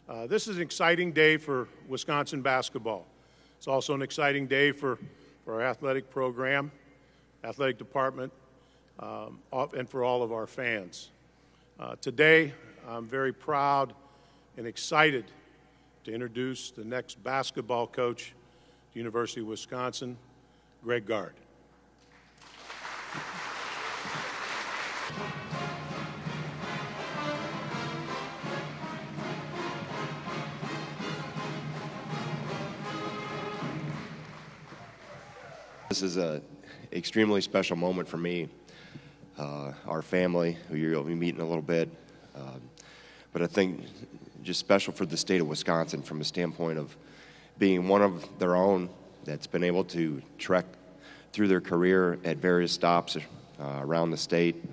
This is an exciting day for Wisconsin basketball. It's also an exciting day for our athletic program, athletic department, and for all of our fans. Today, I'm very proud and excited to introduce the next basketball coach at the University of Wisconsin, Greg Gard. This is an extremely special moment for me, our family, who you'll be meeting a little bit, but I think just special for the state of Wisconsin from a standpoint of being one of their own that's been able to trek through their career at various stops around the state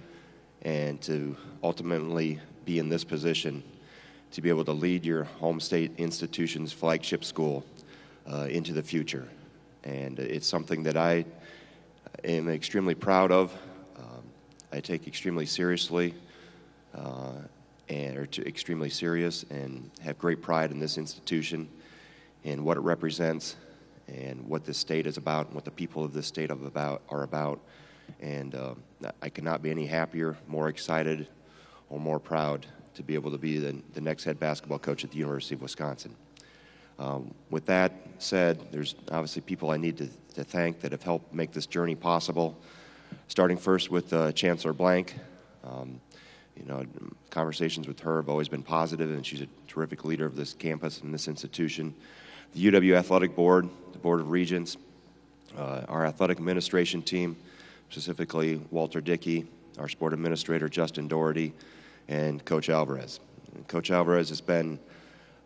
and to ultimately be in this position to be able to lead your home state institution's flagship school into the future. And it's something that I am extremely proud of. I take extremely seriously, extremely serious, and have great pride in this institution and what it represents, and what this state is about, and what the people of this state are about. And I could not be any happier, more excited, or more proud to be able to be the next head basketball coach at the University of Wisconsin. With that said, there's obviously people I need to thank that have helped make this journey possible, starting first with Chancellor Blank. Conversations with her have always been positive, and she's a terrific leader of this campus and this institution. The UW Athletic Board, the Board of Regents, our athletic administration team, specifically Walter Dickey, our sport administrator Justin Doherty, and Coach Alvarez. And Coach Alvarez has been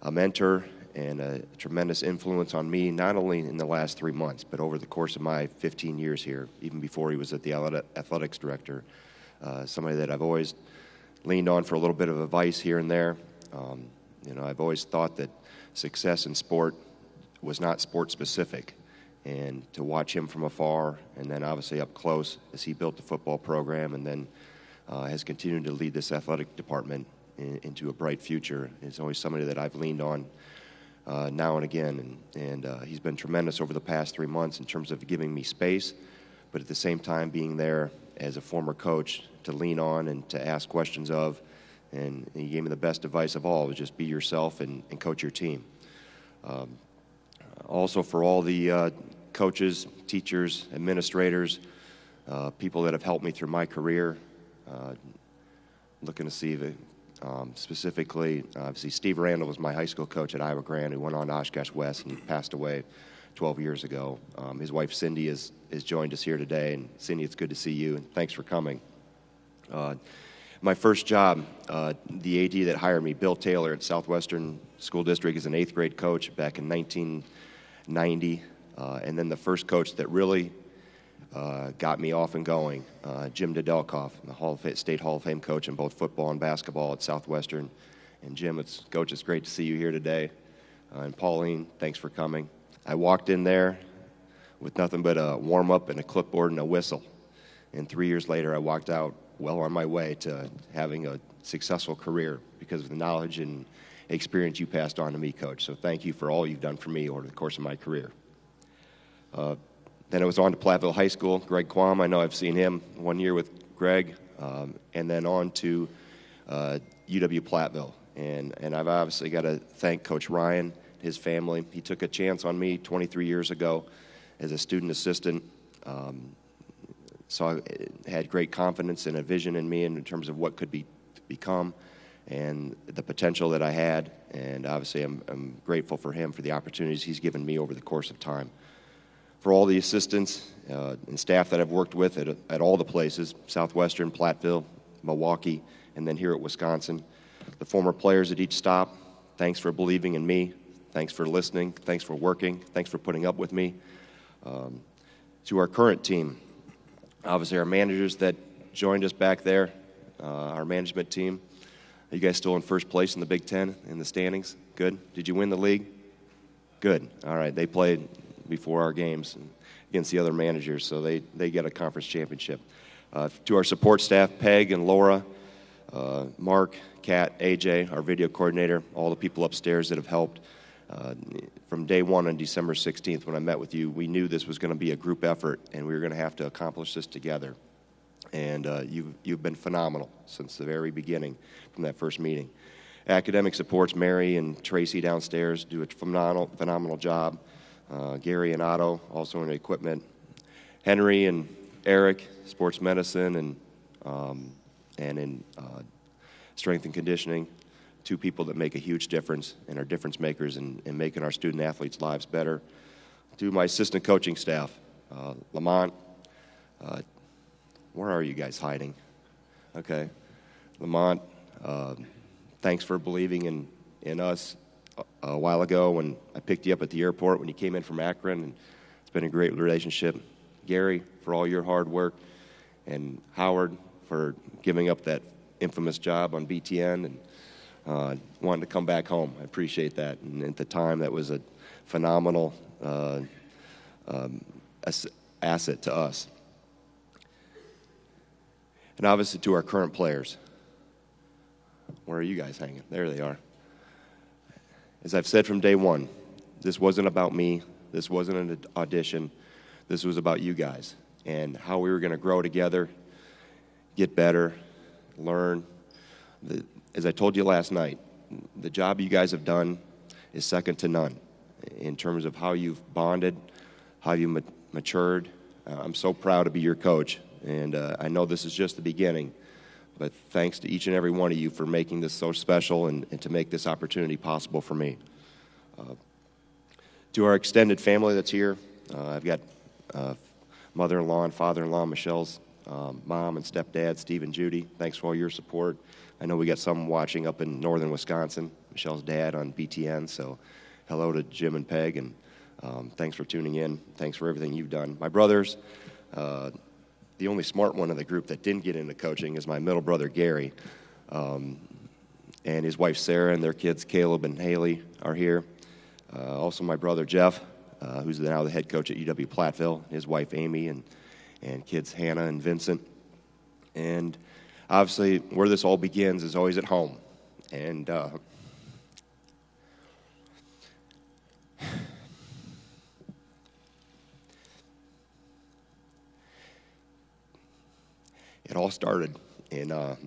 a mentor and a tremendous influence on me, not only in the last 3 months, but over the course of my 15 years here, even before he was at the athletics director. Somebody that I've always leaned on for a little bit of advice here and there. I've always thought that success in sport was not sport specific, and to watch him from afar and then obviously up close as he built the football program and then has continued to lead this athletic department into a bright future is always somebody that I've leaned on now and again, and he's been tremendous over the past 3 months in terms of giving me space, but at the same time being there as a former coach to lean on and to ask questions of, and he gave me the best advice of all, was just be yourself and coach your team. Also for all the coaches, teachers, administrators, people that have helped me through my career, looking to see the specifically, obviously, Steve Randall was my high school coach at Iowa Grand, who went on to Oshkosh West, and he passed away 12 years ago. His wife, Cindy, has joined us here today, and Cindy, it's good to see you, and thanks for coming. My first job, the AD that hired me, Bill Taylor at Southwestern School District, as an 8th grade coach back in 1990, and then the first coach that really got me off and going, Jim Nedelkoff, the State Hall of Fame coach in both football and basketball at Southwestern. And Jim, Coach, it's great to see you here today. And Pauline, thanks for coming. I walked in there with nothing but a warm-up and a clipboard and a whistle. And 3 years later, I walked out well on my way to having a successful career because of the knowledge and experience you passed on to me, Coach. So thank you for all you've done for me over the course of my career. Then I was on to Platteville High School. Greg Quam, I know I've seen him 1 year with Greg, and then on to UW Platteville. And I've obviously got to thank Coach Ryan, his family. He took a chance on me 23 years ago as a student assistant. Had great confidence and a vision in me in terms of what could become and the potential that I had. And obviously I'm grateful for him for the opportunities he's given me over the course of time. For all the assistants and staff that I've worked with at all the places, Southwestern, Platteville, Milwaukee, and then here at Wisconsin. The former players at each stop, thanks for believing in me. Thanks for listening. Thanks for working. Thanks for putting up with me. To our current team, obviously our managers that joined us back there, our management team. Are you guys still in first place in the Big Ten in the standings? Good. Did you win the league? Good. All right. They played before our games against the other managers, so they get a conference championship. To our support staff, Peg and Laura, Mark, Kat, AJ, our video coordinator, all the people upstairs that have helped. From day one on December 16th when I met with you, we knew this was going to be a group effort and we were going to have to accomplish this together. And you've been phenomenal since the very beginning from that first meeting. Academic supports, Mary and Tracy downstairs do a phenomenal job. Gary and Otto also in equipment. Henry and Eric, sports medicine and in strength and conditioning. Two people that make a huge difference and are difference makers in making our student athletes' lives better. To my assistant coaching staff, Lamont, where are you guys hiding? Okay, Lamont, thanks for believing in us a while ago when I picked you up at the airport when you came in from Akron, and it's been a great relationship. Gary, for all your hard work, and Howard for giving up that infamous job on BTN and wanting to come back home. I appreciate that. And at the time, that was a phenomenal asset to us. And obviously to our current players. Where are you guys hanging? There they are. As I've said from day one, this wasn't about me. This wasn't an audition. This was about you guys and how we were going to grow together, get better, learn. As I told you last night, the job you guys have done is second to none in terms of how you've bonded, how you matured. I'm so proud to be your coach, and I know this is just the beginning, but thanks to each and every one of you for making this so special and to make this opportunity possible for me. To our extended family that's here, I've got mother-in-law and father-in-law, Michelle's mom and stepdad, Steve and Judy. Thanks for all your support. I know we got some watching up in northern Wisconsin, Michelle's dad on BTN, so hello to Jim and Peg, and thanks for tuning in. Thanks for everything you've done. My brothers, the only smart one of the group that didn't get into coaching is my middle brother, Gary, and his wife, Sarah, and their kids, Caleb and Haley, are here. Also my brother, Jeff, who's now the head coach at UW Platteville, his wife, Amy, and kids, Hannah and Vincent. And obviously, where this all begins is always at home. And it all started in a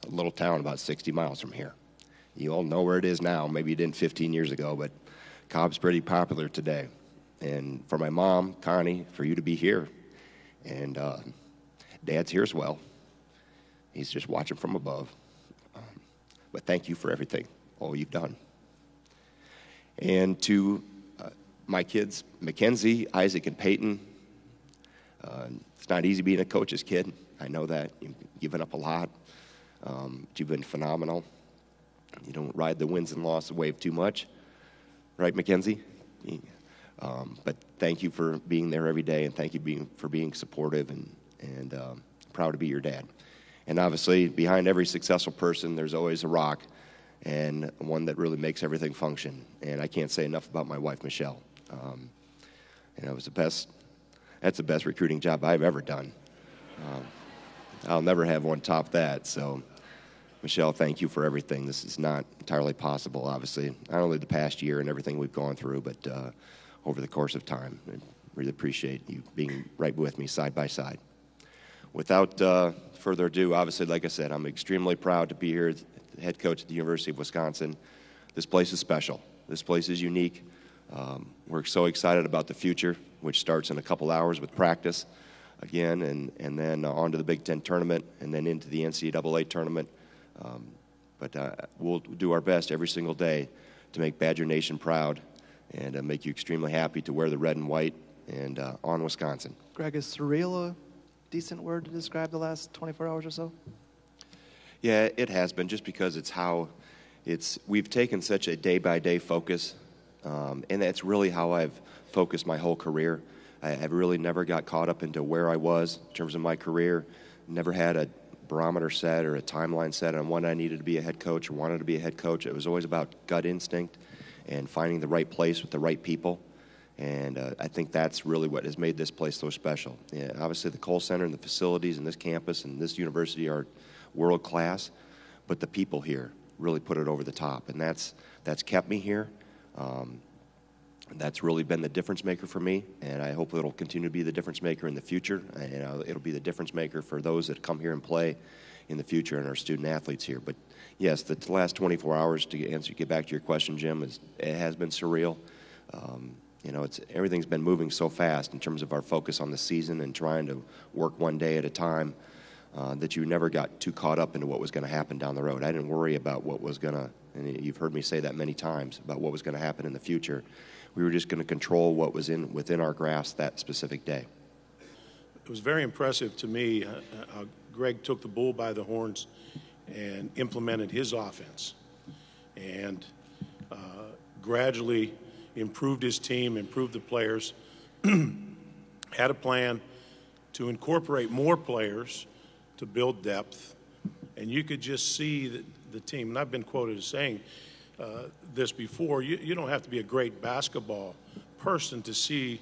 little town about 60 miles from here. You all know where it is now. Maybe you didn't 15 years ago, but Cobb's pretty popular today. And for my mom, Connie, for you to be here. And Dad's here as well. He's just watching from above. But thank you for everything, all you've done. And to my kids, Mackenzie, Isaac, and Peyton, it's not easy being a coach's kid. I know that. You've given up a lot. But you've been phenomenal. You don't ride the wins and losses wave too much. Right, Mackenzie? But thank you for being there every day, and thank you for being supportive, and proud to be your dad. And obviously, behind every successful person, there's always a rock, and one that really makes everything function. And I can't say enough about my wife, Michelle. And it was that's the best recruiting job I've ever done. I'll never have one top that. So, Michelle, thank you for everything. This is not entirely possible, obviously, not only the past year and everything we've gone through, but over the course of time. I really appreciate you being right with me side by side. Without further ado, obviously, like I said, I'm extremely proud to be here as the head coach at the University of Wisconsin. This place is special. This place is unique. We're so excited about the future, which starts in a couple hours with practice again, and then on to the Big Ten tournament, and then into the NCAA tournament. But we'll do our best every single day to make Badger Nation proud and make you extremely happy to wear the red and white and on Wisconsin. Greg, is surreal a decent word to describe the last 24 hours or so? Yeah, it has been, just because we've taken such a day-by-day focus, and that's really how I've focused my whole career. I've really never got caught up into where I was in terms of my career, never had a barometer set or a timeline set on when I needed to be a head coach or wanted to be a head coach. It was always about gut instinct and finding the right place with the right people. And I think that's really what has made this place so special. Yeah, obviously, the Kohl Center and the facilities and this campus and this university are world class. but the people here really put it over the top, and that's kept me here. That's really been the difference maker for me, and I hope it'll continue to be the difference maker in the future. It'll be the difference maker for those that come here and play in the future and our student athletes here. But yes, the last 24 hours, to get back to your question, Jim, it has been surreal. Everything's been moving so fast in terms of our focus on the season and trying to work one day at a time, that you never got too caught up into what was going to happen down the road. I didn't worry about what was going to, and you've heard me say that many times, about what was going to happen in the future. We were just going to control what was within our grasp that specific day. It was very impressive to me how Greg took the bull by the horns and implemented his offense, and gradually improved his team, improved the players, had a plan to incorporate more players to build depth, and you could just see the team. And I've been quoted as saying this before, you don't have to be a great basketball person to see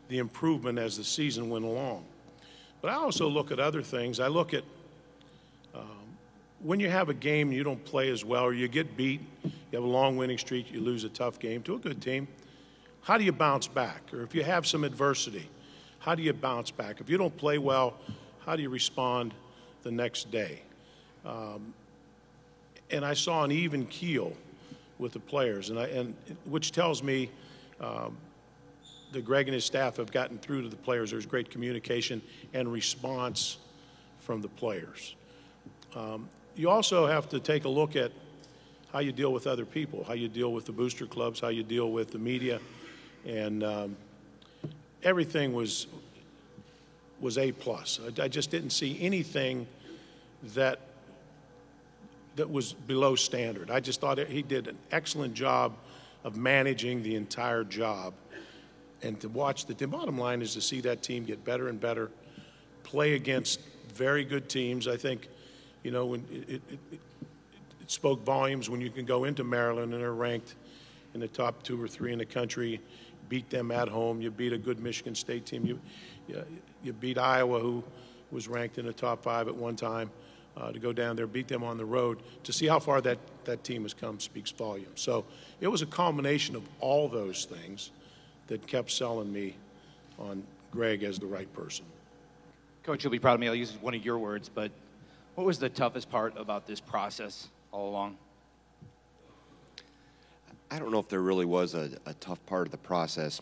the improvement as the season went along. But I also look at other things. I look at when you have a game and you don't play as well, or you get beat, you have a long winning streak, you lose a tough game to a good team, how do you bounce back? Or if you have some adversity, how do you bounce back? If you don't play well, how do you respond the next day? And I saw an even keel with the players, and which tells me that Greg and his staff have gotten through to the players. There's great communication and response from the players. You also have to take a look at how you deal with other people, how you deal with the booster clubs, how you deal with the media, and everything was A+. I just didn't see anything that was below standard. I just thought he did an excellent job of managing the entire job. And to watch the bottom line is to see that team get better and better, play against very good teams. I think, when it spoke volumes when you can go into Maryland and they're ranked in the top 2 or 3 in the country, beat them at home. You beat a good Michigan State team. You beat Iowa, who was ranked in the top 5 at one time. To go down there, beat them on the road, to see how far that team has come speaks volumes. So it was a combination of all those things that kept selling me on Greg as the right person. Coach, you'll be proud of me. I'll use one of your words, but what was the toughest part about this process all along? I don't know if there really was a tough part of the process.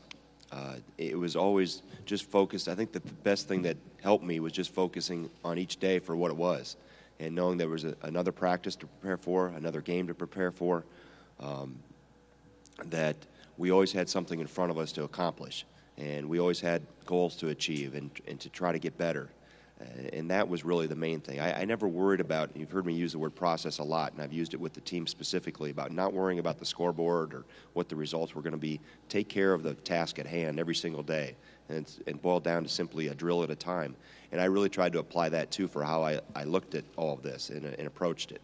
It was always just focused. I think that the best thing that helped me was just focusing on each day for what it was, and knowing there was another practice to prepare for, another game to prepare for, that we always had something in front of us to accomplish, and we always had goals to achieve and to try to get better. And that was really the main thing. I never worried about, you've heard me use the word process a lot, and I've used it with the team specifically, about not worrying about the scoreboard or what the results were going to be. Take care of the task at hand every single day, and boil down to simply a drill at a time. And I really tried to apply that, too, for how I looked at all of this and approached it.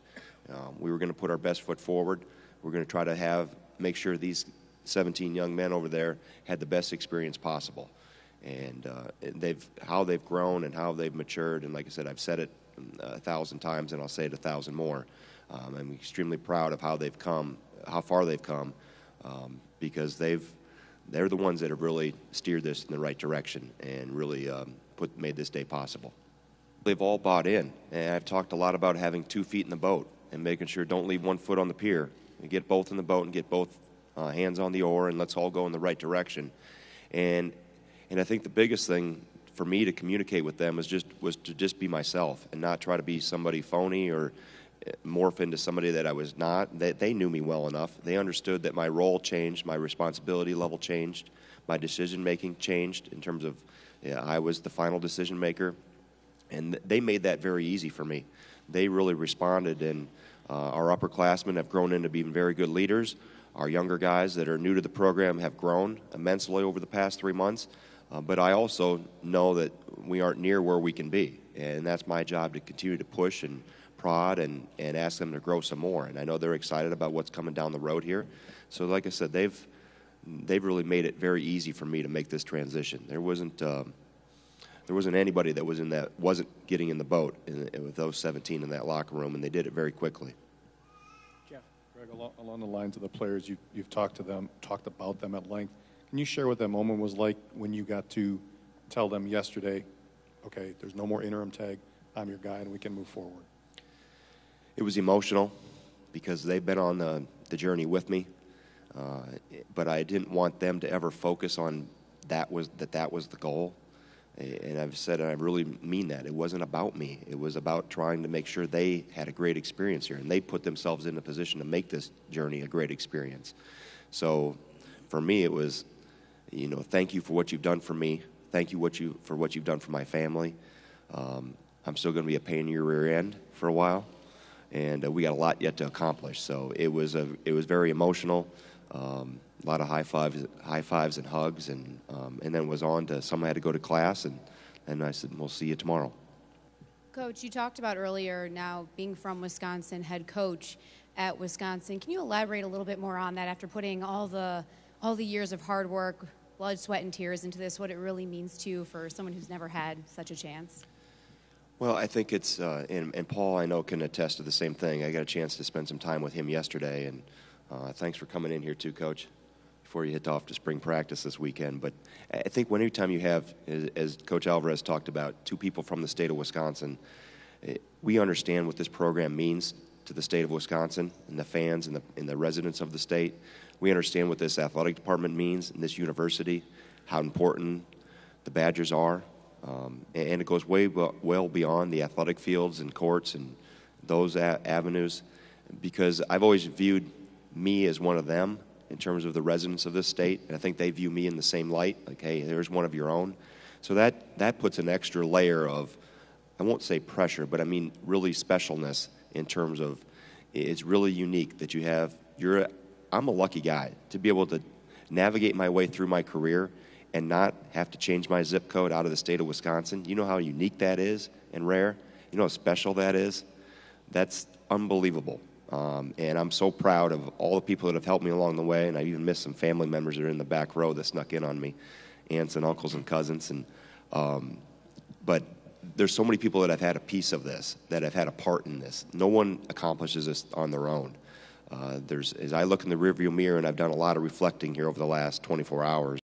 We were going to put our best foot forward. We're going to try to make sure these 17 young men over there had the best experience possible. And how they've grown and how they've matured, and like I said, I've said it 1,000 times, and I'll say it 1,000 more. I'm extremely proud of how far they've come, because they're the ones that have really steered this in the right direction and really made this day possible. They've all bought in, and I've talked a lot about having 2 feet in the boat and making sure don't leave 1 foot on the pier. And get both in the boat and get both hands on the oar, and let's all go in the right direction. And I think the biggest thing for me to communicate with them was to just be myself and not try to be somebody phony or morph into somebody that I was not. They knew me well enough. They understood that my role changed, my responsibility level changed, my decision-making changed in terms of I was the final decision maker, and they made that very easy for me. They really responded, and our upperclassmen have grown into being very good leaders. Our younger guys that are new to the program have grown immensely over the past 3 months. But I also know that we aren't near where we can be, and that's my job to continue to push and prod and ask them to grow some more. And I know they're excited about what's coming down the road here. So like I said, they've really made it very easy for me to make this transition. There wasn't there wasn't anybody that wasn't getting in the boat with those 17 in that locker room, and they did it very quickly. Greg, along the lines of the players, you've talked about them at length. Can you share what that moment was like when you got to tell them yesterday, okay, there's no more interim tag, I'm your guy, and we can move forward? It was emotional because they've been on the journey with me, but I didn't want them to ever focus on that was the goal. And I've said, and I really mean that. It wasn't about me. It was about trying to make sure they had a great experience here, and they put themselves in a position to make this journey a great experience. So for me, it was, thank you for what you've done for me. Thank you for what you've done for my family. I'm still going to be a pain in your rear end for a while, and we got a lot yet to accomplish. So it was very emotional. A lot of high fives and hugs, and then was on to someone had to go to class, and I said, we'll see you tomorrow. Coach, you talked about earlier now being from Wisconsin, head coach at Wisconsin. Can you elaborate a little bit more on that after putting all the years of hard work, blood, sweat, and tears into this, what it really means to you for someone who's never had such a chance? Well, I think it's, and Paul I know can attest to the same thing. I got a chance to spend some time with him yesterday, and thanks for coming in here too, Coach, before you hit off to spring practice this weekend. But I think anytime you have, as Coach Alvarez talked about, two people from the state of Wisconsin, we understand what this program means to the state of Wisconsin and the fans and the residents of the state. We understand what this athletic department means and this university, how important the Badgers are. And it goes way well beyond the athletic fields and courts and those avenues, because I've always viewed me as one of them in terms of the residents of this state, and I think they view me in the same light, like, hey, there's one of your own. So that puts an extra layer of, I won't say pressure, but I mean really specialness in terms of it's really unique that you have, I'm a lucky guy to be able to navigate my way through my career and not have to change my zip code out of the state of Wisconsin. You know how unique that is and rare? You know how special that is? That's unbelievable. And I'm so proud of all the people that have helped me along the way, and I even missed some family members that are in the back row that snuck in on me, aunts and uncles and cousins. But there's so many people that have had a piece of this, that have had a part in this. No one accomplishes this on their own. As I look in the rearview mirror, and I've done a lot of reflecting here over the last 24 hours,